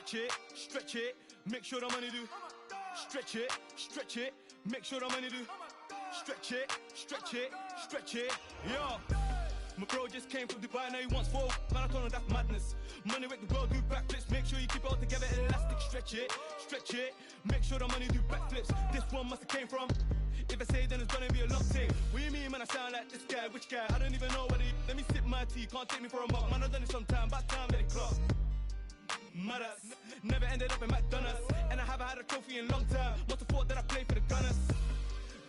stretch it, make sure the money do. Stretch it, make sure the money do. Stretch it, yo. My bro just came from Dubai, now he wants four. Man, I told him that's madness. Money make the world do backflips. Make sure you keep it all together, elastic. Stretch it, make sure the money do backflips. This one must have came from. If I say then it's gonna be a long thing. What you mean, man? I sound like this guy. Which guy? I don't even know what he. Let me sip my tea. Can't take me for a mug. Man, I've done it sometime. About time let it clock. Madas. Never ended up in McDonald's, and I haven't had a trophy in a long time. Must have thought that I played for the Gunners.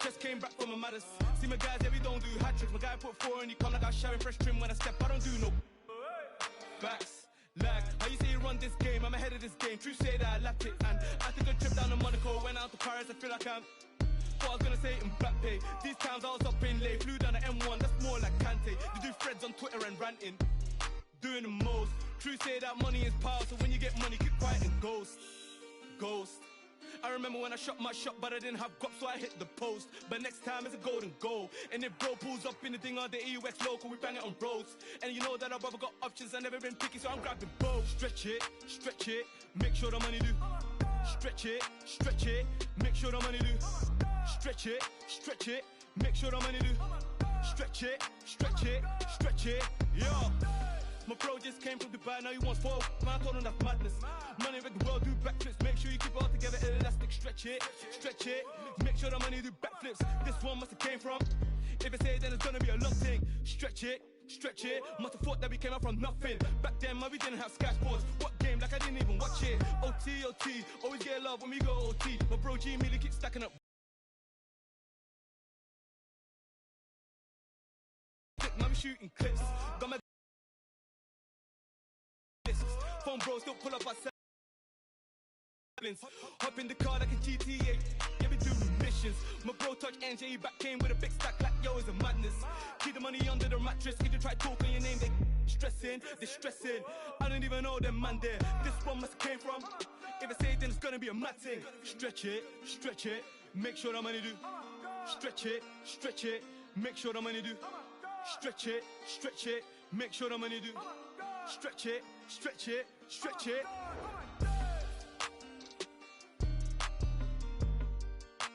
Just came back from a Madas. See my guys, yeah, we don't do hat tricks. My guy put four and he come like I was showering fresh trim when I step. I don't do no backs. Lag, how you say you run this game? I'm ahead of this game. True say that I lapped it, and I took a trip down to Monaco. Went out to Paris, I feel like I'm. Thought I was gonna say it in black pay. These times I was up in late. Flew down the M1, that's more like Kante. You do threads on Twitter and ranting. Doing the most. True say that money is power, so when you get money, keep quiet and ghost. I remember when I shot my shot, but I didn't have guap, so I hit the post. But next time it's a golden goal. And if bro pulls up in the thing on the EUX local, we bang it on roads. And you know that our brother got options, I never been picky, so I'm grabbing both. Stretch it, make sure the money do. Stretch it, make sure the money do. Stretch it, make sure the money do. Stretch it, yo. My bro just came from Dubai, now he wants four. Man, I told him that's madness. Money make the world do backflips. Make sure you keep it all together, elastic. Stretch it, make sure the money do backflips. This one must have came from. If I say it, then it's gonna be a long thing. Stretch it. Must have thought that we came up from nothing. Back then, man, we didn't have Sky Sports. What game? Like I didn't even watch it. OT, always get love when we go OT. My bro G really keeps stacking up. Man, we shooting clips. Got my phone bros don't pull up our hop in the car like a GTA. Yeah, we do missions. My bro touch NJ back came with a big stack like yo, it's a madness. Keep the money under the mattress. If you try talking your name, they stressing. I don't even know them man there. This one must have came from. If I say it, then it's gonna be a mad thing. Stretch it, make sure the money do. Stretch it, make sure the money do. Stretch it, make sure the money do. Stretch it.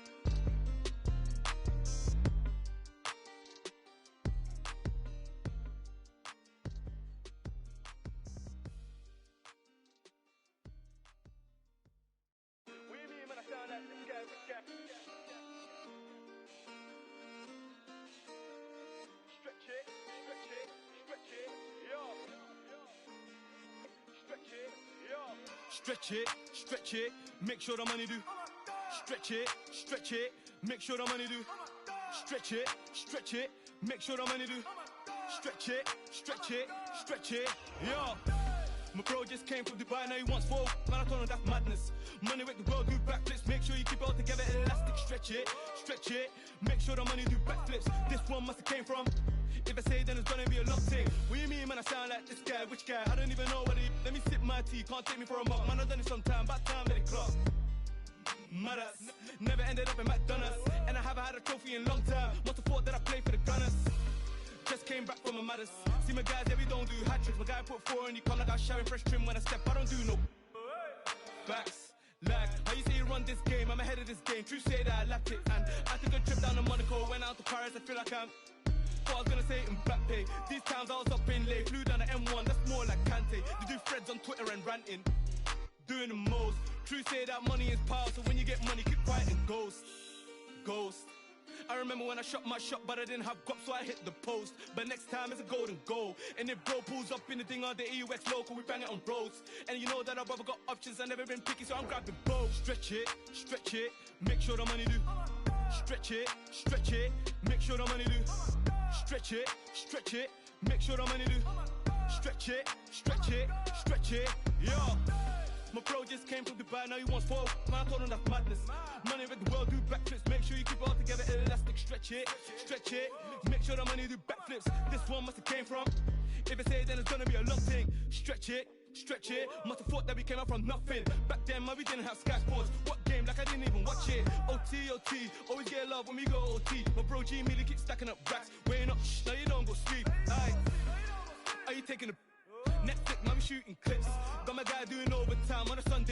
Stretch it, make sure the money do. Stretch it, make sure the money do. Stretch it, make sure the money do. Stretch it, yo. My bro just came from Dubai, now he wants four. Man, I told him that's madness. Money make the world do backflips. Make sure you keep it all together, elastic. Stretch it, make sure the money do backflips. This one must have came from. If I say then it's gonna be a long thing. What you mean, man? I sound like this guy. Which guy? I don't even know what he. Let me sip my tea. Can't take me for a mug. Man, I've done it sometime. About time let it clock. Madas. Never ended up in McDonald's, and I haven't had a trophy in a long time. Must have thought that I played for the Gunners. Just came back from a Madas. See my guys, yeah, we don't do hat tricks. My guy put four and he come like I was showering fresh trim when I step. I don't do no backs. Lag, how you say you run this game? I'm ahead of this game. True say that I lapped it, and I took a trip down to Monaco. Went out to Paris, I feel like I'm. Thought I was gonna say it in black pay. These times I was up in late. Flew down the M1, that's more like Kante. You do threads on Twitter and ranting. Doing the most. True say that money is power, so when you get money, keep quiet and ghost. I remember when I shot my shot, but I didn't have guap, so I hit the post. But next time it's a golden goal. And if bro pulls up in the thing on the EUX local, we bang it on roads. And you know that our brother got options, I never been picky, so I'm grabbing both. Stretch it, make sure the money do. Stretch it, make sure the money do. Stretch it, make sure the money do. Stretch it, yo. My bro just came from Dubai, now he wants four. Man, I told him that's madness. Money make the world do backflips. Make sure you keep it all together, elastic. Stretch it, make sure the money do backflips. This one must have came from. If I say it, then it's gonna be a long thing. Stretch it, must have thought that we came up from nothing. Back then, man, we didn't have Sky Sports. What game? Like I didn't even watch it. OT, always get love when we go OT. My bro G really keeps stacking up racks. Waiting up, now you don't go sleep. Aye. Are you taking a Netflix, man, we shooting clips. Got my guy doing overtime on a Sunday.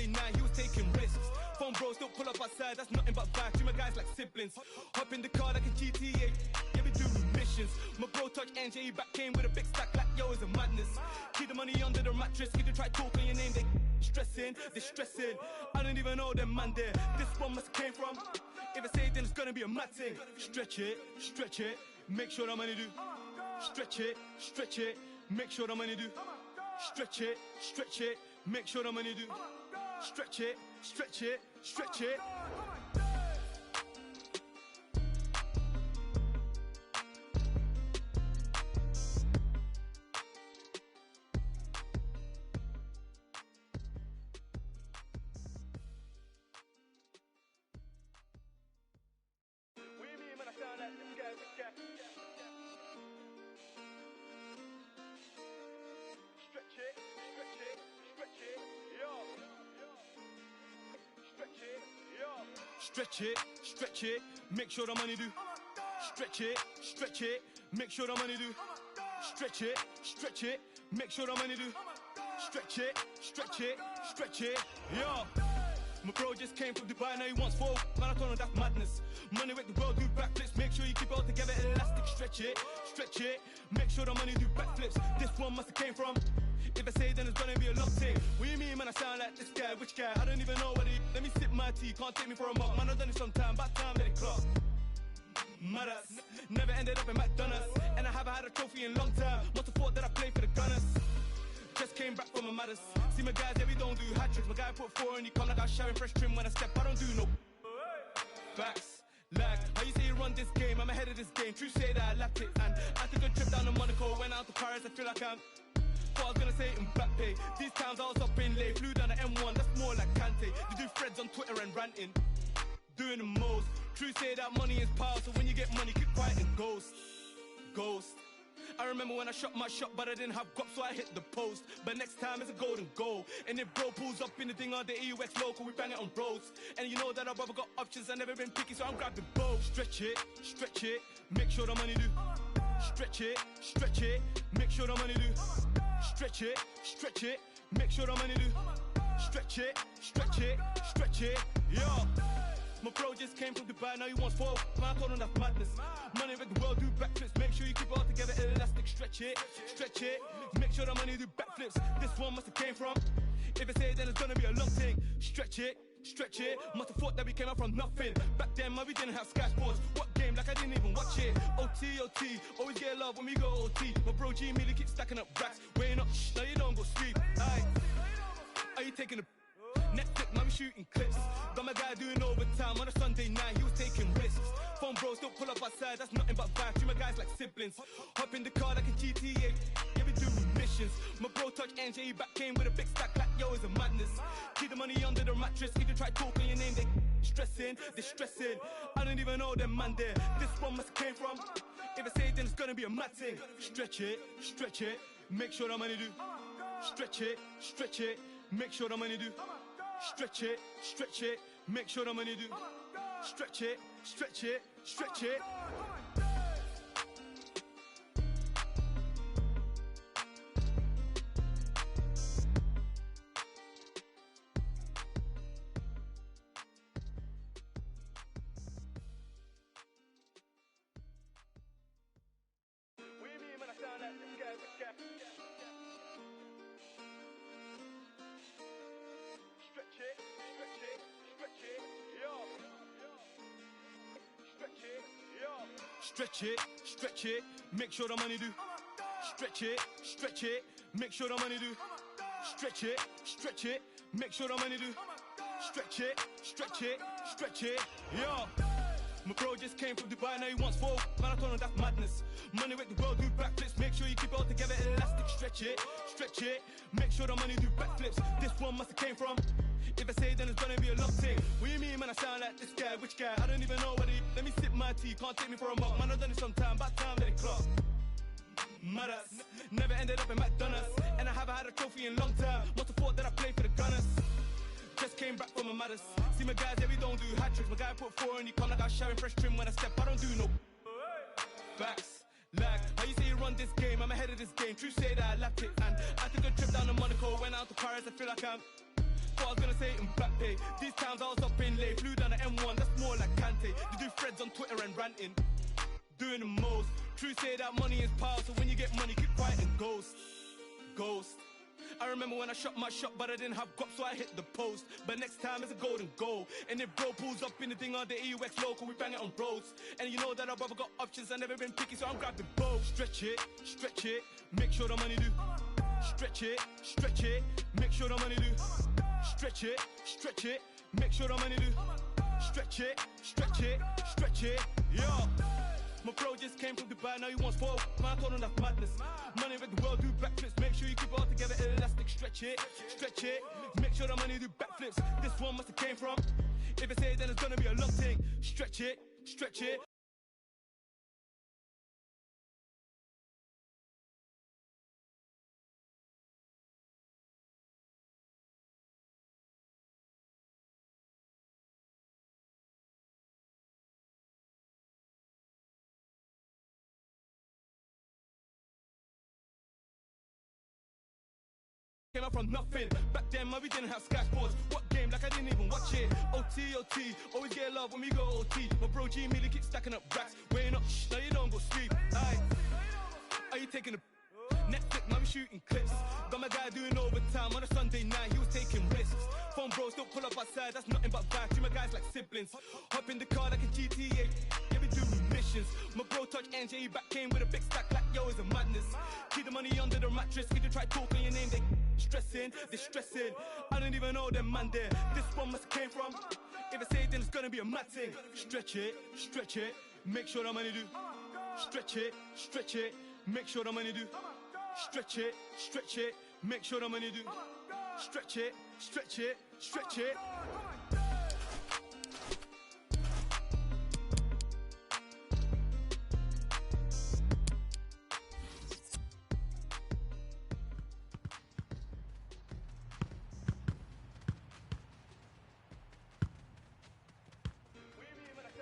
side, that's nothing but vibe. Treat my guys like siblings. Hop in the car like a GTA, yeah, we do missions. My bro touch NJ back came with a big stack like yo, is a madness. Keep the money under the mattress, if you try talking your name, they stressing, they stressing. I don't even know them man there. This one must came from. If I say it, then it's gonna be a mad thing. Stretch it, make sure the money do. Stretch it, make sure the money do. Stretch it, make sure the money do. Stretch it. Stretch it, make sure the money do. Stretch it, make sure the money do. Stretch it, make sure the money do. Stretch it, yo. My bro just came from Dubai, now he wants 4. Man, I told him that's madness. Money with the world, do backflips. Make sure you keep it all together, elastic. Stretch it, make sure the money do backflips. This one must have came from. If I say then it's gonna be a long thing. What you mean, man, I sound like this guy? Which guy? I don't even know what he. Let me sip my tea, can't take me for a mug. Man, I've done it sometime, about time let it clock. Madas, never ended up in McDonald's. And I haven't had a trophy in a long time. Must have thought that I played for the Gunners. Just came back from a Madas. See my guys, yeah, we don't do hat tricks. My guy put 4 and he come like I was sharing fresh trim when I step. I don't do no facts. Like, how you say you run this game? I'm ahead of this game. True say that I lapped it. And I took a trip down to Monaco. Went out to Paris, I feel like I'm. Thought I was gonna say it in back pay. These times I was up in late. Flew down the M1, that's more like Kante. They do threads on Twitter and ranting. Doing the most. True say that money is power. So when you get money, keep quiet and ghost. I remember when I shot my shot, but I didn't have guap, so I hit the post. But next time it's a golden goal. And if bro pulls up in the thing on the EUX local, we bang it on bros. And you know that I've ever got options, I've never been picky, so I'm grabbing both. Stretch it, make sure the money do. Stretch it, make sure the money do. Stretch it, make sure the money do. Stretch it, yo. My bro just came from Dubai, now he wants 4. Man, I told him that's madness. Money with the world, do backflips. Make sure you keep it all together, elastic. Stretch it, make sure the money do backflips. This one must have came from. If I say it, then it's gonna be a long thing. Stretch it, must have thought that we came out from nothing. Back then, man, we didn't have Sky Sports. What game? Like I didn't even watch it. OT, always get love when we go OT. My bro G immediately keeps stacking up racks. Weighing up, now you don't go sleep. Aye. Are you taking a Netflix, man, we shooting clips. Got my guy doing overtime on a Sunday night, he was taking risks. Phone bros don't pull up outside, that's nothing but vibe. Treat my guys like siblings. Hop in the car like a GTA, yeah, we do missions. My bro touch NJ back came with a big stack like yo, is a madness. Keep the money under the mattress, if you try talking your name, they stressing. I don't even know them man there. This one must came from. If I say it, then it's gonna be a mad thing. Stretch it, make sure the money do. Stretch it, make sure the money do. Stretch it, make sure the money do. Stretch it. Stretch it, make sure the money do. Stretch it, make sure the money do. Stretch it, make sure the money do. Stretch it, yo. My bro just came from Dubai, now he wants 4. Man, I told him that's madness. Money with the world, do backflips. Make sure you keep it all together, elastic. Stretch it, make sure the money do backflips. This one must have came from. If I say it, then it's gonna be a long thing. What you mean, man, I sound like this guy? Which guy? I don't even know what he. Let me sip my tea, can't take me for a mug. Man, I've done it sometime, about time let it clock. Madas, never ended up in McDonald's. And I haven't had a trophy in a long time. Must have thought that I played for the Gunners. Just came back from a Madas. See my guys, yeah, we don't do hat tricks. My guy put 4 and he come like I was sharing fresh trim when I step. I don't do no facts. Like, how you say you run this game? I'm ahead of this game. True say that I lapped it. And I took a trip down to Monaco. Went out to Paris, I feel like I'm. Thought I was gonna say it in back pay. Kante. These times I was up in late, flew down the M1, that's more like Kante. They do threads on Twitter and ranting, doing the most. True say that money is power, so when you get money, keep quiet and ghost. I remember when I shot my shot, but I didn't have guap, so I hit the post. But next time it's a golden goal. And if bro pulls up in the thing on the EUX local, we bang it on roads. And you know that our brother got options, I never been picky, so I'm grabbing both. Stretch it, make sure the money do. Stretch it, make sure the money do. Stretch it, make sure the money do. Stretch it, yo. My bro just came from Dubai, now he wants 4. Man, I told him that's madness. Money with the world, do backflips. Make sure you keep it all together, elastic. Stretch it. Make sure the money do backflips. This one must have came from. If I say it, then it's gonna be a long thing. Stretch it. Came up from nothing. Back then, man, we didn't have Sky Sports. What game? Like I didn't even watch it. OT. Always get love when we go OT. My bro G Millie keep stacking up racks. Weighing up, now you don't go sleep. Aye. Are you taking a Netflix? Man, we shooting clips. Got my guy doing overtime on a Sunday night. He was taking risks. Phone bros don't pull up outside. That's nothing but vibes. You my guys like siblings. Hop in the car like a GTA. Yeah, we do missions. My bro touch NJ back came with a big stack like yo, it's a madness. Keep the money under the mattress. If you try talking your name, they distressing. I don't even know them man there. This one must came from. If I say it, then it's gonna be a mad thing. Stretch it, make sure the money do. Stretch it, make sure the money do. Stretch it, make sure the money do. Stretch it. Stretch it, make sure the money do. Stretch it,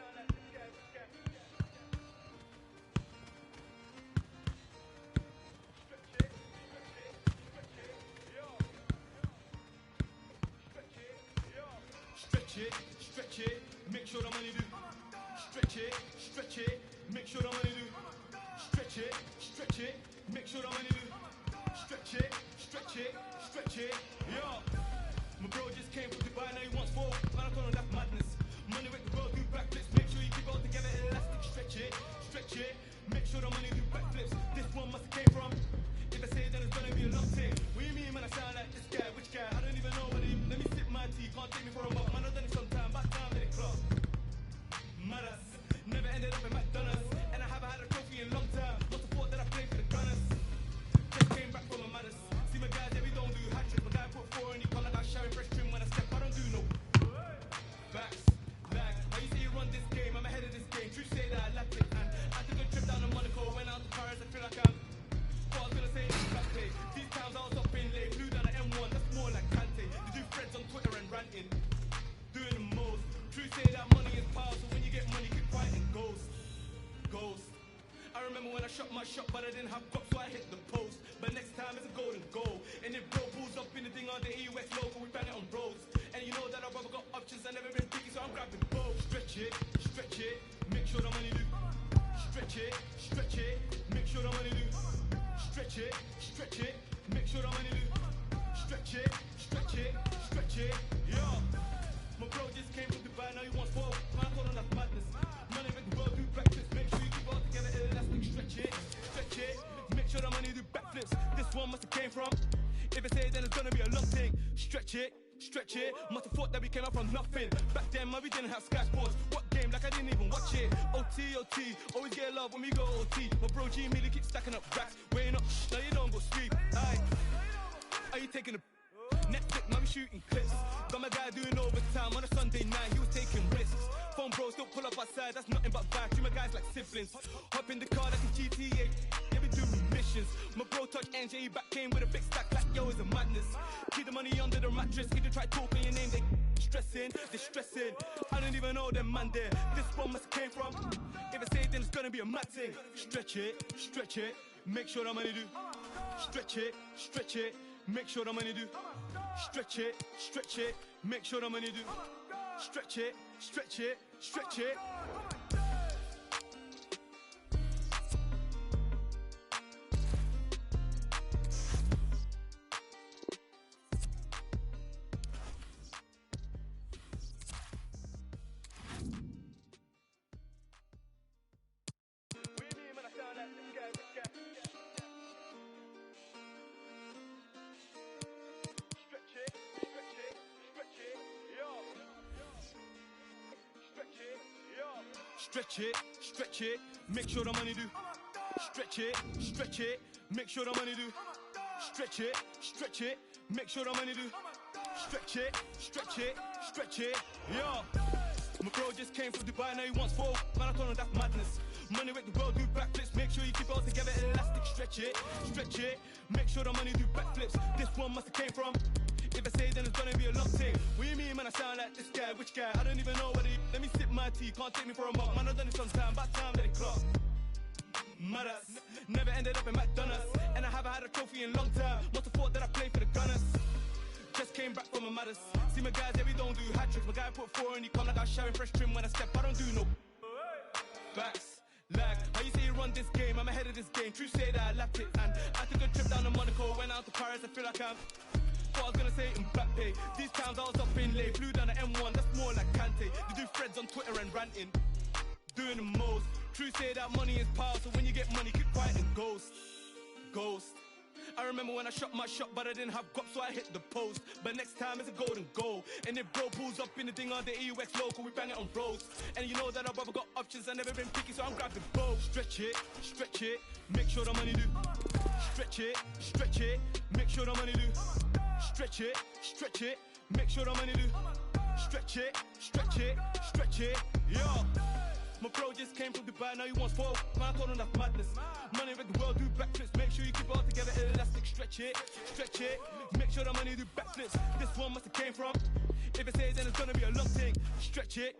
make sure the money do. Stretch it, make sure the money do. Stretch it, yo. My bro just came from Dubai, now he wants 4. Man, I told him that's madness. Money with the world, do backflips. Make sure you keep it all together, elastic. Stretch it, make sure the money do backflips. This one must have came from. If I say it, then it's gonna be a long thing. What do you mean, man? I sound like this guy, which guy? I don't even know what he. Let me sip my tea, can't take me for a month. Man, I've done it sometime, back down in the club. Madas, never ended up in McDonald's, and I haven't had a trophy in a long time. What's the thought that I played for the Gunners? Just came back from a Madas. See my guys, yeah, we don't do hat-trick. My guy put 4 and he come like I shower fresh trim when I step. I don't do no backs, lag. Why you say you run this game? I'm ahead of this game. True say that I lacked it, and I took a trip down to Monaco, went out to Paris. I feel like I'm. What I was gonna say is back play. These times I was up in late, flew down the M1. That's more like Kante. They do threads on Twitter and ranting, doing the most. True say that money is power, so when you get money, keep quiet and ghost. I remember when I shot my shot, but I didn't have guap, so I hit the post. But next time it's a golden goal. And if bro pulls up in the thing on the EUX local, we bang it on roads. And you know that our brother got options, I never been picky, so I'm grabbing both. Stretch it, make sure the money do. Stretch it, make sure the money do. Stretch it, make sure the money do. Stretch it, yo. My bro just came from Dubai, now he wants 4. Man, I told him that's madness. Money with the world, do backflips. Make sure you keep it all together, elastic. Stretch it, make sure the money do backflips. This one must have came from. If I say it, then it's gonna be a long thing. Stretch it. Must have thought that we came up from nothing. Back then, man, we didn't have Sky Sports. What game? Like I didn't even watch it. OT. Always get love when we go OT. My bro G Millie keep stacking up racks. Weighing up, now you don't go sleep. Aye. Are you taking a Netflix? Man, we shooting clips. Got my guy doing overtime on a Sunday night. He was taking risks. Phone bros don't pull up outside. That's nothing but vibes. You my guys like siblings. Hop in the car like a GTA. Yeah, we do missions. My bro touch NJ back came with a big stack like yo, it's a madness. Keep the money under the mattress. If you try talking your name, they distressing. I don't even know them man there. This one must came from. If I say it, then it's gonna be a mad thing. Stretch it, make sure the money do. Stretch it, make sure the money do. Stretch it, make sure the money do. Stretch it, stretch it, stretch it. Stretch it, make sure the money do. Stretch it, make sure the money do. Stretch it, make sure the money do. Stretch it, yo. My bro just came from Dubai, now he wants 4. Man, I told him that's madness. Money with the world do backflips, make sure you keep it all together, elastic. Stretch it, make sure the money do backflips. This one must have came from. If I say then it's gonna be a long thing. What you mean, man, I sound like this guy? Which guy? I don't even know what he. Let me sip my tea, can't take me for a mug. Man, I've done it sometime, about time that it clock. Madass, never ended up in McDonald's. And I haven't had a trophy in a long time. Must have thought that I played for the Gunners. Just came back from a Madders. See my guys, yeah, we don't do hat tricks. My guy put 4 and he come like I was showering fresh trim when I step. I don't do no backs. Lag, how you say you run this game? I'm ahead of this game. True say that I lapped it. And I took a trip down to Monaco, went out to Paris. I feel like I'm. Thought I was gonna say Mbappe. These times I was up in late, flew down the M1, that's more like Kante. They do threads on Twitter and ranting, doing the most. True say that money is power, so when you get money, keep quiet and ghost. I remember when I shot my shot, but I didn't have guap, so I hit the post. But next time it's a golden goal. And if bro pulls up in the thing on the EUX local, we bang it on roads. And you know that I've ever got options, I've never been picky, so I'm grabbing both. Stretch it, make sure the money do. Stretch it, make sure the money do. Stretch it, make sure the money do. Stretch it, yo. My bro just came from Dubai, now he wants 4. Man, I told him that's madness. Money with the world do backflips, make sure you keep it all together, elastic. Stretch it, make sure the money do backflips. This one must have came from. If I say it, then it's gonna be a long thing. Stretch it,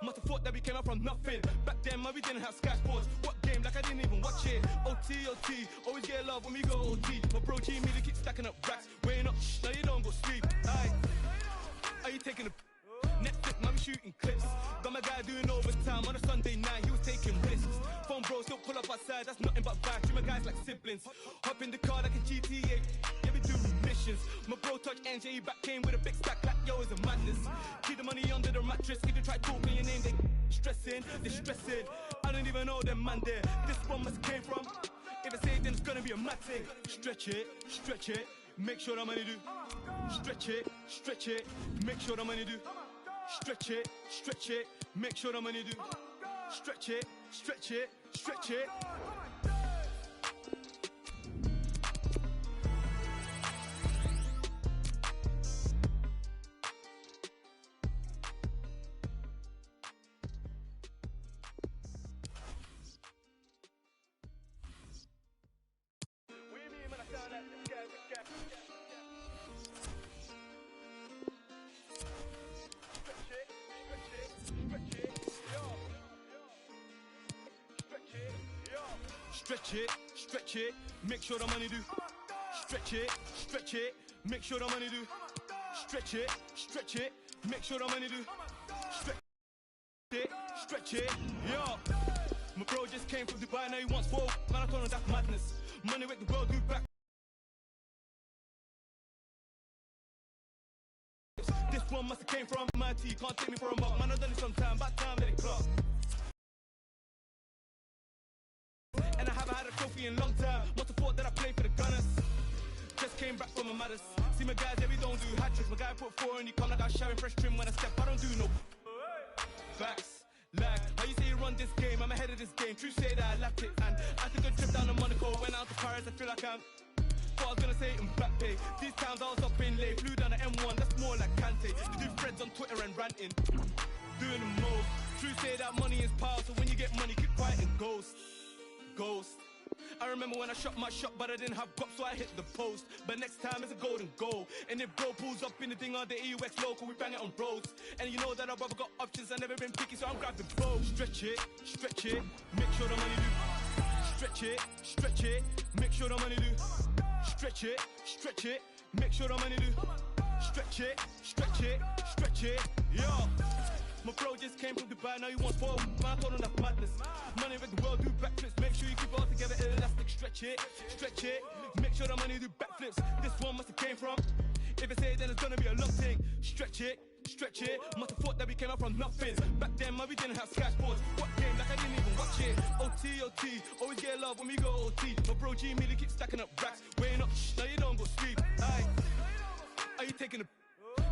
must have thought that we came up from nothing. Back then, man, we didn't have Sky Sports. What game? Like I didn't even watch it. OT, always get love when we go OT. My bro G me, they keep stacking up racks. Weighing up, now you don't go sleep. Aye. Are you taking a Netflix, man, we shooting clips. Got my guy doing overtime on a Sunday night, he was taking risks. Phone bros don't pull up outside, that's nothing but vibes. Treat my guys like siblings. Hop in the car like a GTA, yeah, we do missions. My bro touch NJ, he back came with a big stack like yo, is a madness. Keep the money under the mattress, if you try talking your name, they stressing. I don't even know them man there. This one must came from. If I say it, then it's gonna be a mad thing. Stretch it, make sure the money do. Stretch it, make sure the money do. Stretch it, make sure the money do. Stretch it. Stretch it, make sure the money do. Stretch it, make sure the money do. Stretch it, make sure the money do. Stretch it, yo. My bro just came from Dubai, now he wants 4. Man, I told him that's madness. Money with the world do back. This one must have came from my tea, can't take me for a mug. Man, I've done it sometime, about time that it clock. And I haven't had a trophy in a long time. Must have thought that I played for the Gunners. Just came back from a Madders. See my guys, yeah, we don't do hat tricks. My guy put 4 and he come like I was showering fresh trim when I step. I don't do no backs. Lag, how you say you run this game? I'm ahead of this game. True say that I lapped it. And I took a trip down to Monaco, went out to Paris. I feel like I'm. Thought I was gonna say Mbappe. These times I was up in late, flew down the M1. That's more like Kante. They do threads on Twitter and ranting, doing the most. True say that money is power, so when you get money, keep quiet and ghost. I remember when I shot my shot, but I didn't have guap, so I hit the post. But next time it's a golden goal. And if bro pulls up in the thing on the EUX local, we bang it on roads. And you know that I've ever got options, I've never been picky, so I'm grabbing both. Stretch it, make sure the money do. Stretch it, make sure the money do. stretch it, stretch it, make sure the money do. Stretch it, stretch it, stretch it, yo. My bro just came from Dubai, now he wants 4. Man, I told him that's madness. Money with the world, do backflips. Make sure you keep it all together, elastic. Stretch it, make sure the money do backflips. This one must have came from. If I say it, then it's gonna be a long thing. Stretch it, must have thought that we came up from nothing. Back then, man, we didn't have Sky Sports. What game, like I didn't even watch it. OT, always get love when we go OT. My bro G really keep stacking up racks. Weighing up, now you don't go sleep. Aye. Are you taking a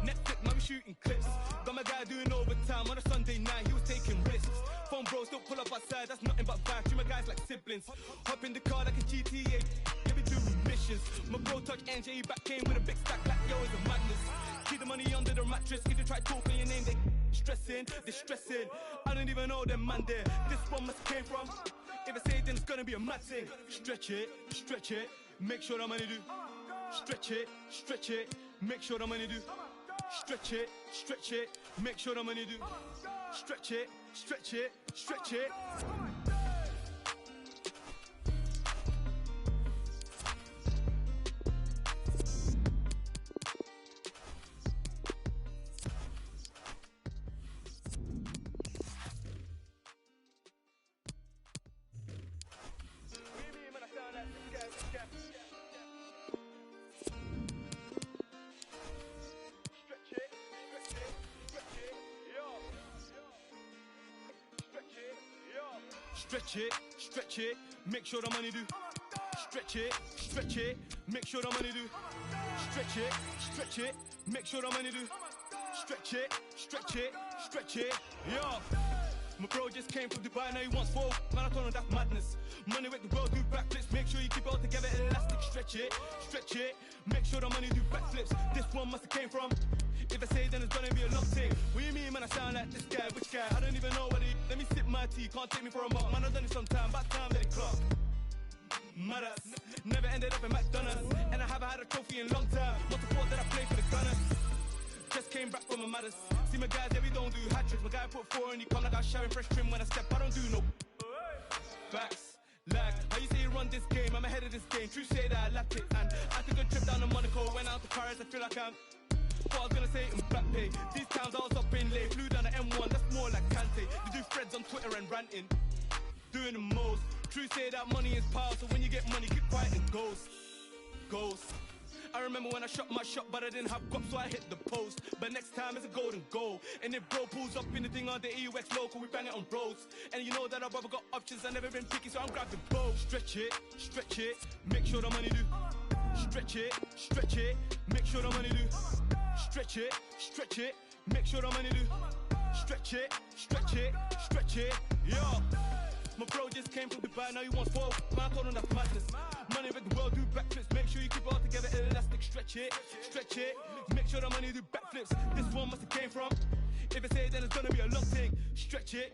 Netflix, man, we shooting clips. Got my guy doing overtime on a Sunday night, he was taking risks. Phone bros don't pull up outside, that's nothing but vibes. Treat my guys like siblings. Hop in the car like a GTA, yeah, we do missions. My bro touch NJ, back came with a big stack like yo, it's a madness. Keep the money under the mattress, if they try talking your name, they stressing, I don't even know them man there. This one must came from. If I say it, then it's gonna be a mad thing. Stretch it, make sure the money do. Stretch it, make sure the money do. Stretch it, make sure the money do. Stretch it. Stretch it, make sure the money do. Stretch it, make sure the money do. Stretch it, make sure the money do. Stretch it, yo. My bro just came from Dubai, now he wants 4. Man, I told him that's madness. Money with the world, do backflips. Make sure you keep it all together, elastic. Stretch it, make sure the money do backflips. This one must have came from. If I say it, then it's gonna be a long thing. What do you mean, man, I sound like this guy? Which guy? I don't even know what he. Let me sip my tea, can't take me for a mug. Man, I've done it sometime, about time that it clock. Matters, never ended up in McDonald's. And I haven't had a trophy in a long time. Not the fault that I play for the Gunners. Just came back from my matters. See my guys, yeah, we don't do hat-tricks. My guy put 4 and he come like I was showering fresh trim when I step. I don't do no facts. Like, how you say you run this game? I'm ahead of this game. True say that I lapped it. And I took a trip down to Monaco. Went out to Paris, I feel like I'm. What I was gonna say in back pay. These times I was up in late. Flew down the M1, that's more like Kante. They do threads on Twitter and ranting. Doing the most. True say that money is power. So when you get money, keep quiet and ghost. I remember when I shot my shot, but I didn't have guap, so I hit the post. But next time it's a golden goal. And if bro pulls up in the thing on the EUX local, we bang it on roads. And you know that I've ever got options, I've never been picky, so I'm grabbing both. Stretch it, make sure the money do. Stretch it, make sure the money do. Stretch it, make sure the money do. Stretch it, yo. My bro just came from Dubai, now he wants 4. Man, I told him that's madness. Money with the world, do backflips. Make sure you keep it all together, elastic. Stretch it, make sure the money do backflips. This one must have came from. If I say it, then it's gonna be a long thing. Stretch it,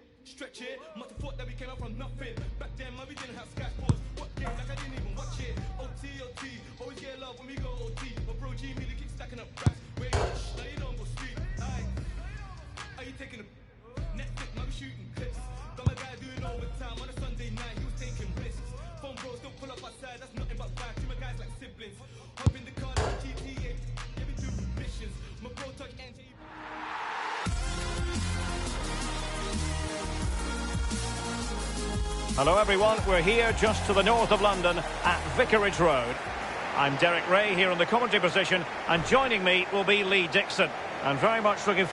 must have thought that we came up from nothing. Back then, man, we didn't have Sky Sports. What game, like I didn't even watch it. OT, always get love when we go OT. My bro G really keep stacking up racks. Wait, now you don't go sleep. Aye. Are you taking a Netflix, man, we shooting clips. Got my guy doing overtime on a Sunday night, he was taking risks. Phone bros don't pull up outside, that's nothing but vibes. Treat my guys like siblings. Hop in the car like GTA, yeah, we do missions. My bro touch NJ. Hello everyone, we're here just to the north of London at Vicarage Road. I'm Derek Ray here in the commentary position, and joining me will be Lee Dixon. I'm very much looking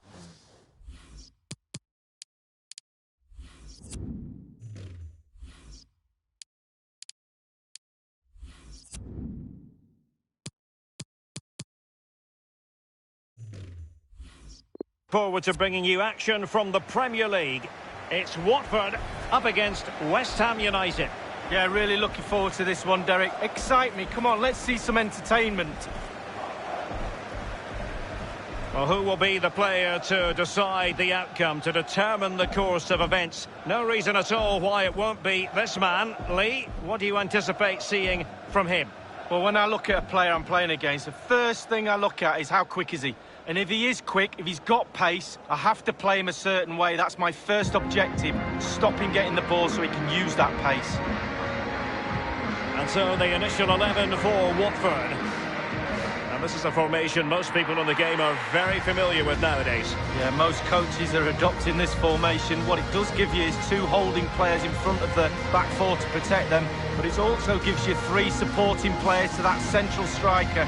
forward to bringing you action from the Premier League. It's Watford up against West Ham United. Yeah, really looking forward to this one, Derek. Excite me. Come on, let's see some entertainment. Well, who will be the player to decide the outcome, to determine the course of events? No reason at all why it won't be this man. Lee, what do you anticipate seeing from him? Well, when I look at a player I'm playing against, the first thing I look at is how quick is he? And if he is quick, if he's got pace, I have to play him a certain way. That's my first objective. Stop him getting the ball so he can use that pace. And so the initial 11 for Watford. And this is a formation most people in the game are very familiar with nowadays. Yeah, most coaches are adopting this formation. What it does give you is 2 holding players in front of the back 4 to protect them, but it also gives you 3 supporting players to that central striker.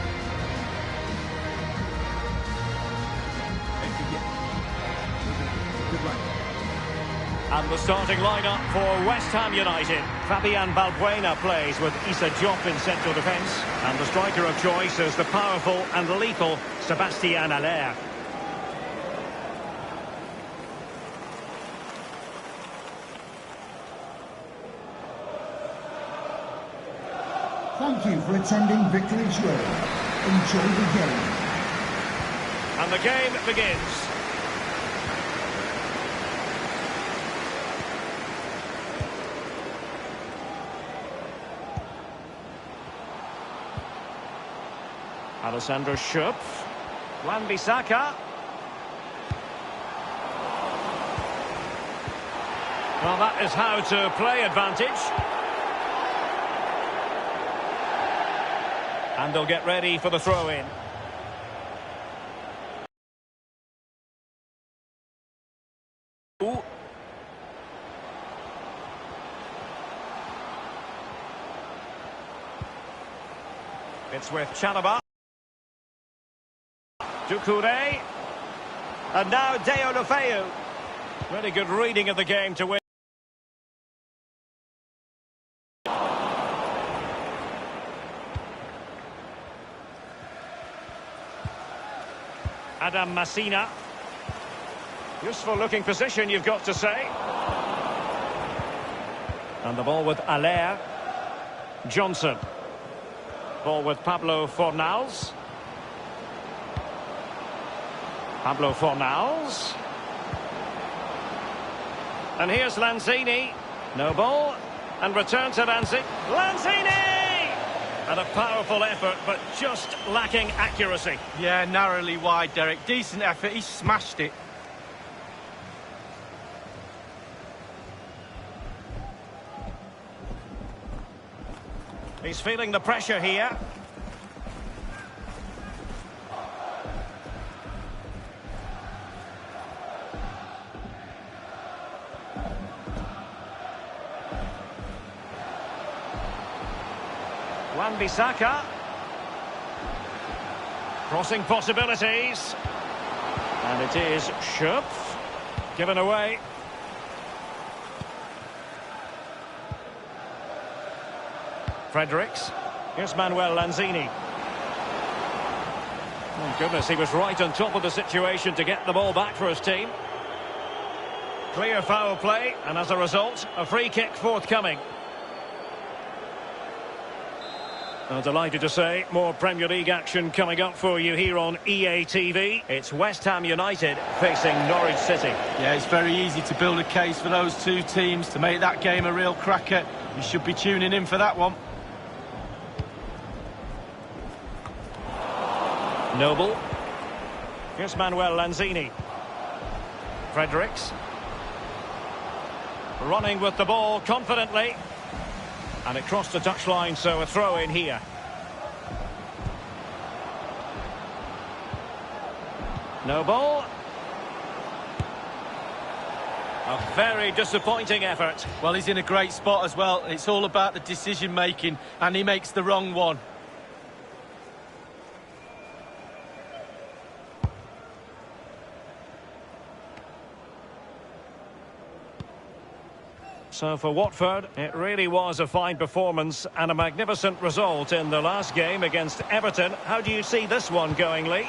And the starting lineup for West Ham United. Fabian Balbuena plays with Issa Diop in central defence. And the striker of choice is the powerful and lethal Sébastien Haller. Thank you for attending Vicarage Road. Enjoy the game. And the game begins. Alessandro Schöpf, Wan-Bissaka. Well, that is how to play advantage. And they'll get ready for the throw-in. It's with Chalobah. Doucouré. And now Deulofeu. Really good reading of the game to win. Adam Masina. Useful looking position, you've got to say. And the ball with Haller. Johnson. Ball with Pablo Fornals. Pablo Fornals. And here's Lanzini. No ball. And return to Lanzini. Lanzini! And a powerful effort, but just lacking accuracy. Yeah, narrowly wide, Derek. Decent effort. He smashed it. He's feeling the pressure here. Wan-Bissaka. Crossing possibilities. And it is Schöpf. Given away. Fredericks. Here's Manuel Lanzini. Oh, goodness, he was right on top of the situation to get the ball back for his team. Clear foul play, and as a result, a free kick forthcoming. I'm delighted to say more Premier League action coming up for you here on EA TV. It's West Ham United facing Norwich City. Yeah, it's very easy to build a case for those two teams to make that game a real cracker. You should be tuning in for that one. Noble. Here's Manuel Lanzini. Fredericks. Running with the ball confidently. And it crossed the touchline, so a throw in here. Noble. A very disappointing effort. Well, he's in a great spot as well. It's all about the decision making, and he makes the wrong one. So for Watford, it really was a fine performance and a magnificent result in the last game against Everton. How do you see this one going, Lee?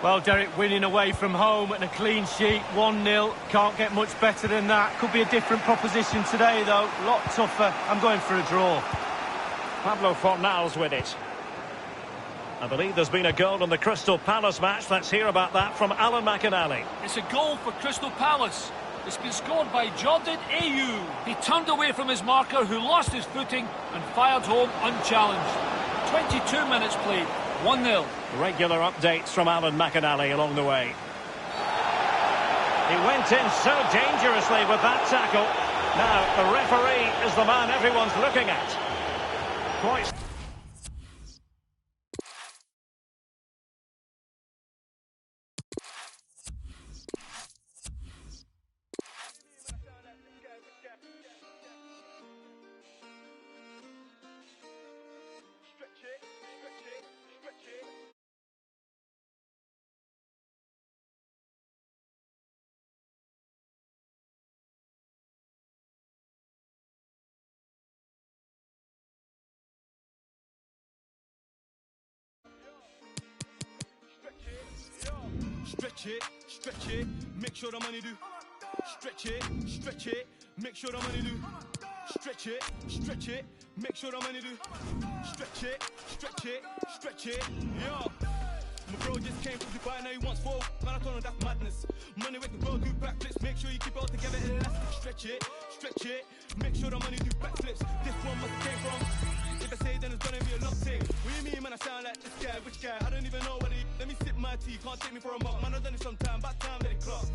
Well, Derek, winning away from home and a clean sheet, 1-0. Can't get much better than that. Could be a different proposition today, though. A lot tougher. I'm going for a draw. Pablo Fornals with it. I believe there's been a goal in the Crystal Palace match. Let's hear about that from Alan McInally. It's a goal for Crystal Palace. It's been scored by Jordan Ayew. He turned away from his marker, who lost his footing and fired home unchallenged. 22 minutes played, 1-0. Regular updates from Alan McInally along the way. He went in so dangerously with that tackle. Now, the referee is the man everyone's looking at. quite... Stretch it, make sure the money do. Stretch it, make sure the money do. Stretch it, make sure the money do. Stretch it, yo. My bro just came from Dubai, now he wants 4. Man, I told him that's madness. Money with the world do backflips, make sure you keep it all together elastic. Stretch it, make sure the money do backflips. This one must have came from. If I say then it's gonna be a long thing. What do you mean, man? I sound like this guy, which guy? I don't even know what he. Let me sip my tea, can't take me for a mock. Man, I've done it sometime, about time let it clock.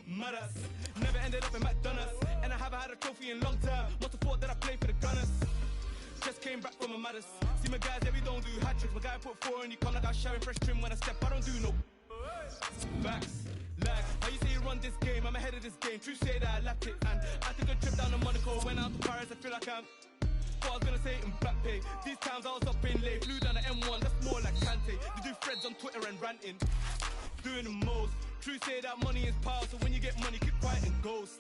Matters, never ended up in McDonald's, and I haven't had a trophy in a long time. Must have thought that I played for the Gunners. Just came back from a matters. See my guys, yeah, we don't do hat tricks. My guy put 4 and he come like I was sharing fresh trim when I step. I don't do no facts. Like, how you say you run this game? I'm ahead of this game. True say that I lapped it, and I took a trip down to Monaco. Went out to Paris, I feel like I'm. What I was gonna say in black pay. These times I was up in late, flew down the M1, that's more like Kante. They do threads on Twitter and ranting, doing the most. True say that money is power, so when you get money, keep quiet and ghost.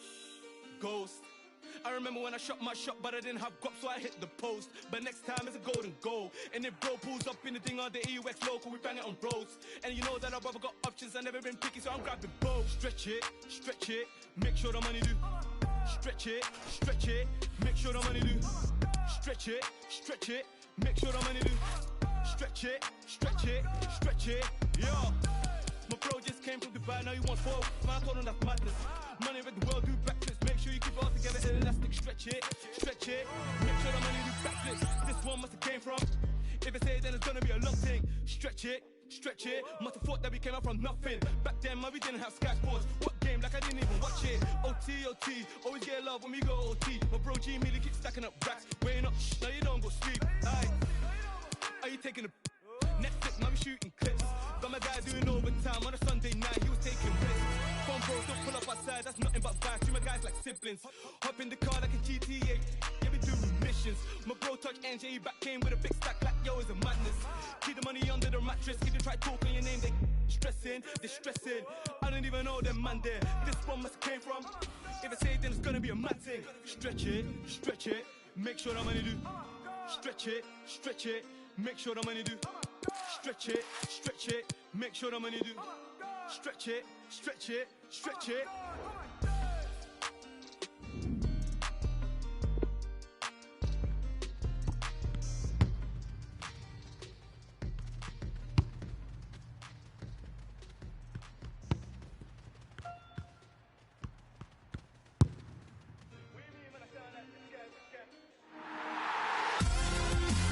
I remember when I shot my shot, but I didn't have guap, so I hit the post. But next time it's a golden goal. And if bro pulls up in the thing on the EUX local, we bang it on bros. And you know that I've ever got options, I've never been picky, so I'm grabbing both. Stretch it, make sure the money do. Stretch it, make sure the money do. Stretch it, make sure the money do. Stretch it, yo. My bro just came from Dubai, now he wants 4. Man, I told him that's madness. Money with the world do backflips, make sure you keep it all together elastic. Stretch it, make sure the money do backflips. This one must have came from. If I say it, then it's gonna be a long thing. Stretch it, must have thought that we came up from nothing. Back then, man, we didn't have Sky Sports. What game? Like I didn't even watch it. OT, always get love when we go OT. My bro G Millie keeps stacking up racks. Weighing up, now you don't go sleep. Aye. Are you taking a Netflix, man, we shooting clips. Got my guy doing overtime on a Sunday night, he was taking risks. Phone bros don't pull up outside, that's nothing but vibes. Treat my guys like siblings. Hop in the car like a GTA, yeah, we do missions. My bro touch NJ, he back came with a big stack like yo, it's a madness. Keep the money under the mattress, if you try talking your name, they stressing. I don't even know them man there. This one must came from. If I say it, then it's gonna be a mad thing. Stretch it, make sure the money do. Stretch it, make sure the money do. Stretch it, make sure the money do. Stretch it.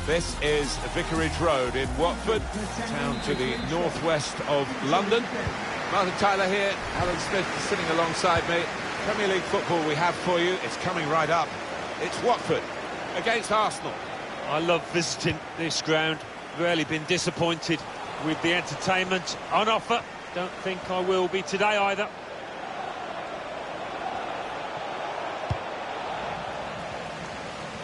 This is Vicarage Road in Watford, town to the northwest of London. Martin Tyler here, Alan Smith sitting alongside me. Premier League football we have for you, it's coming right up. It's Watford against Arsenal. I love visiting this ground, rarely been disappointed with the entertainment on offer. Don't think I will be today either.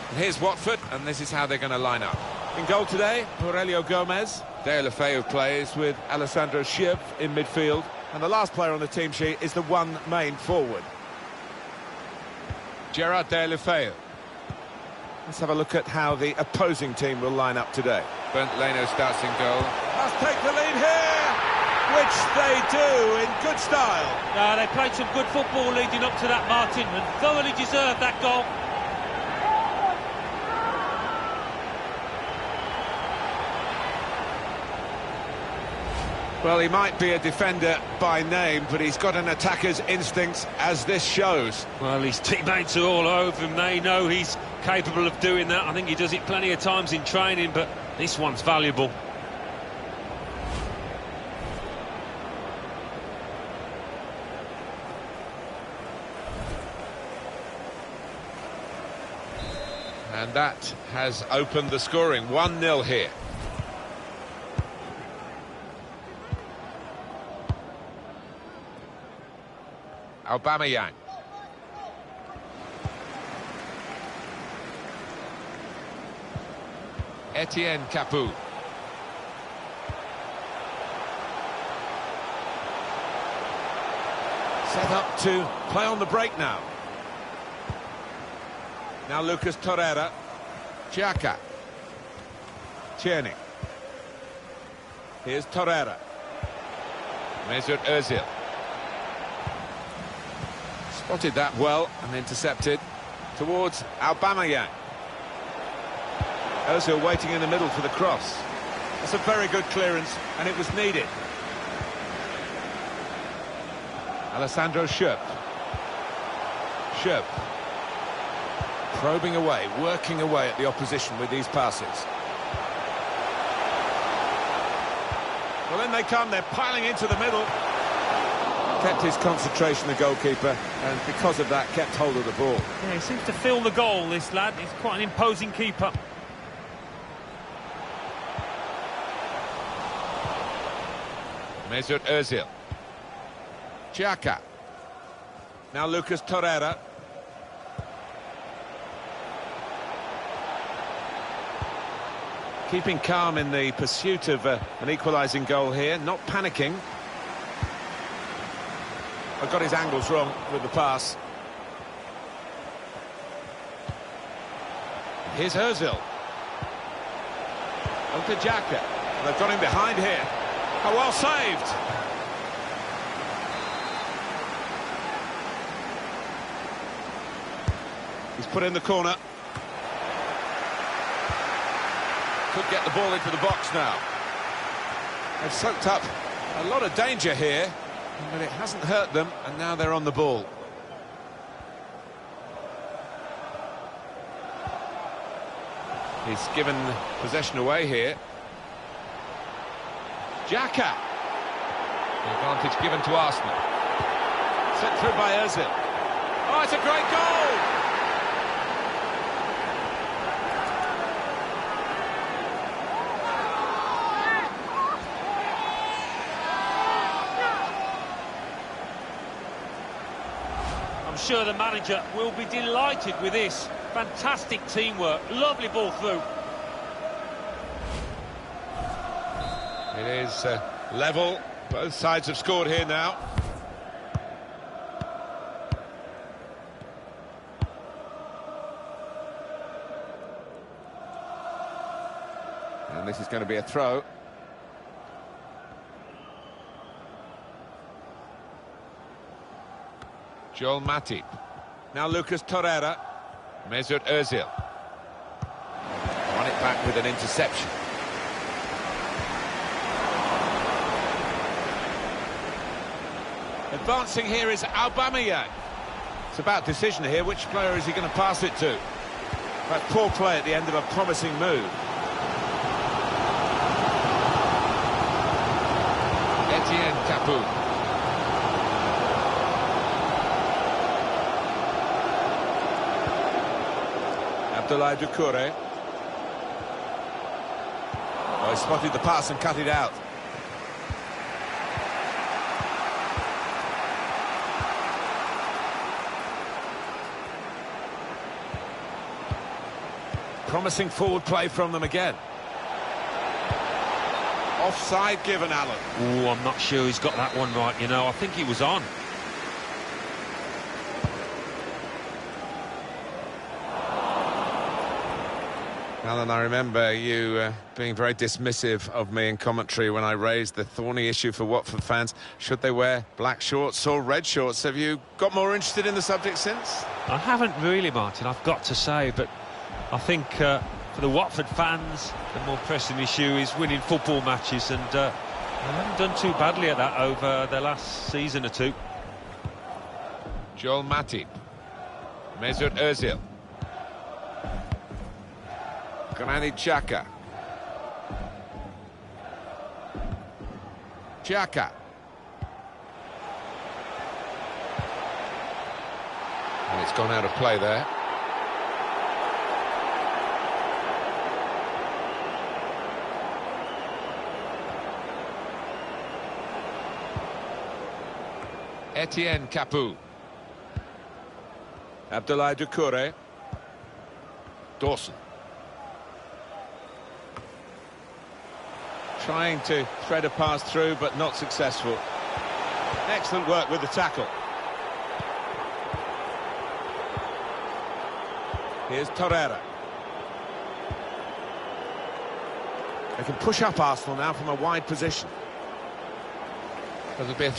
And here's Watford, and this is how they're going to line up. In goal today, Aurelio Gomez. Deulofeu plays with Alessandro Schiff in midfield. And the last player on the team sheet is the one main forward. Gerard Deulofeu. Let's have a look at how the opposing team will line up today. Bernd Leno starts in goal. Must take the lead here, which they do in good style. They played some good football leading up to that, Martin, and thoroughly deserved that goal. Well, he might be a defender by name, but he's got an attacker's instincts, as this shows. Well, his teammates are all over him. They know he's capable of doing that. I think he does it plenty of times in training, but this one's valuable. And that has opened the scoring. 1-0 here. Aubameyang. Etienne Capoue. Set up to play on the break now. Now Lucas Torreira. Xhaka. Tierney. Here's Torreira. Mesut Ozil. Spotted that well and intercepted towards Aubameyang. Ozil waiting in the middle for the cross. That's a very good clearance, and it was needed. Alessandro Schöp. Schöp. Probing away, working away at the opposition with these passes. Well, then they come, they're piling into the middle. Kept his concentration, the goalkeeper, and because of that, kept hold of the ball. Yeah, he seems to feel the goal, this lad. He's quite an imposing keeper. Mesut Ozil. Xhaka. Now Lucas Torreira. Keeping calm in the pursuit of an equalising goal here, not panicking. I've got his angles wrong with the pass. Here's Ozil. On to Xhaka. They've got him behind here. Oh, well saved. He's put in the corner. Could get the ball into the box now. They've soaked up a lot of danger here, but it hasn't hurt them, and now they're on the ball. He's given possession away here. Xhaka. The advantage given to Arsenal. Sent through by Ozil. Oh, it's a great goal! I'm sure the manager will be delighted with this. Fantastic teamwork, lovely ball through. It is level. Both sides have scored here now. And this is going to be a throw. Joel Matip. Now Lucas Torreira. Mesut Ozil. Won it back with an interception. Advancing here is Aubameyang. It's about decision here. Which player is he going to pass it to? But poor play at the end of a promising move. Etienne Capoue. Abdoulaye Doucouré. Oh, he spotted the pass and cut it out. Promising forward play from them again. Offside given, Alan. Oh, I'm not sure he's got that one right, you know. I think he was on. Alan, I remember you being very dismissive of me in commentary when I raised the thorny issue for Watford fans. Should they wear black shorts or red shorts? Have you got more interested in the subject since? I haven't really, Martin, I've got to say, but I think for the Watford fans, the more pressing issue is winning football matches, and they haven't done too badly at that over the last season or two. Joel Matip. Mesut Ozil. Granit Xhaka. Xhaka. And it's gone out of play there. Etienne Capoue. Abdoulaye Doucouré. Dawson. Trying to thread a pass through, but not successful. Excellent work with the tackle. Here's Torreira. They can push up Arsenal now from a wide position. There'll be a